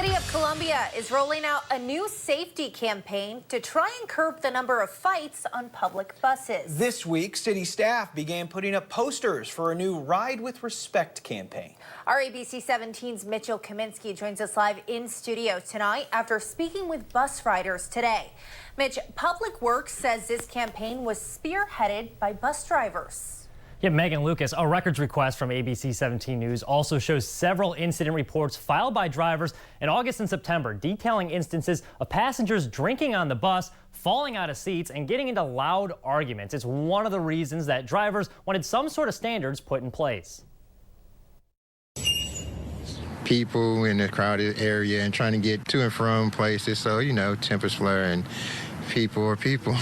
City of Columbia is rolling out a new safety campaign to try and curb the number of fights on public buses. This week, city staff began putting up posters for a new Ride with Respect campaign. Our ABC 17's Mitchell Kaminsky joins us live in studio tonight after speaking with bus riders today. Mitch, Public Works says this campaign was spearheaded by bus drivers. Yeah, Megan Lucas, a records request from ABC 17 News also shows several incident reports filed by drivers in August and September detailing instances of passengers drinking on the bus, falling out of seats, and getting into loud arguments. It's one of the reasons that drivers wanted some sort of standards put in place. People in a crowded area and trying to get to and from places, so, you know, tempers flare and people are people.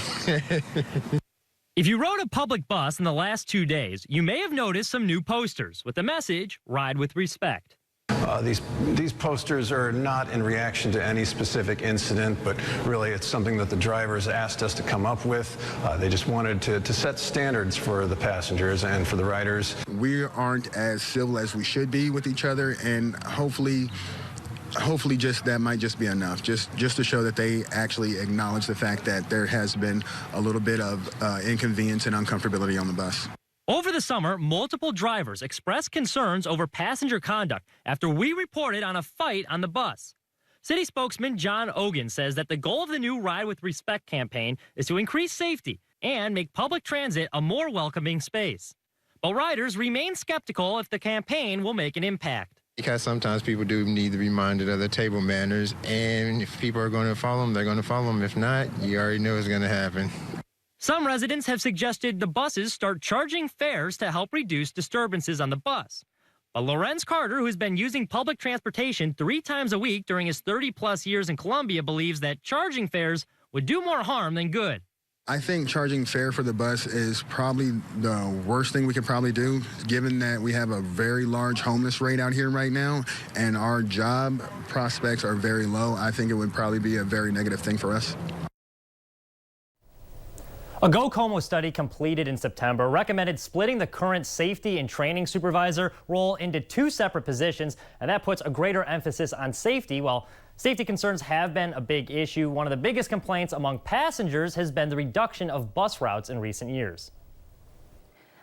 If you rode a public bus in the last 2 days, you may have noticed some new posters with the message, Ride with Respect. These posters are not in reaction to any specific incident, but really it's something that the drivers asked us to come up with. They just wanted to set standards for the passengers and for the riders. We aren't as civil as we should be with each other, and hopefully just that might just be enough, just to show that they actually acknowledge the fact that there has been a little bit of inconvenience and uncomfortability on the bus. Over the summer, multiple drivers expressed concerns over passenger conduct after we reported on a fight on the bus. City spokesman John Ogan says that the goal of the new Ride with Respect campaign is to increase safety and make public transit a more welcoming space. But riders remain skeptical if the campaign will make an impact. Because sometimes people do need to be reminded of the table manners, and if people are going to follow them, they're going to follow them. If not, you already know what's going to happen. Some residents have suggested the buses start charging fares to help reduce disturbances on the bus. But Lorenz Carter, who's been using public transportation 3 times a week during his 30-plus years in Columbia, believes that charging fares would do more harm than good. I think charging fare for the bus is probably the worst thing we could probably do, given that we have a very large homeless rate out here right now, and our job prospects are very low. I think it would probably be a very negative thing for us. A GoComo study completed in September recommended splitting the current safety and training supervisor role into 2 separate positions, and that puts a greater emphasis on safety. While safety concerns have been a big issue, one of the biggest complaints among passengers has been the reduction of bus routes in recent years.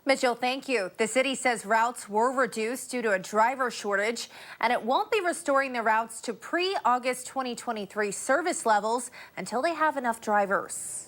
Mitchell, thank you. The city says routes were reduced due to a driver shortage, and it won't be restoring the routes to pre-August 2023 service levels until they have enough drivers.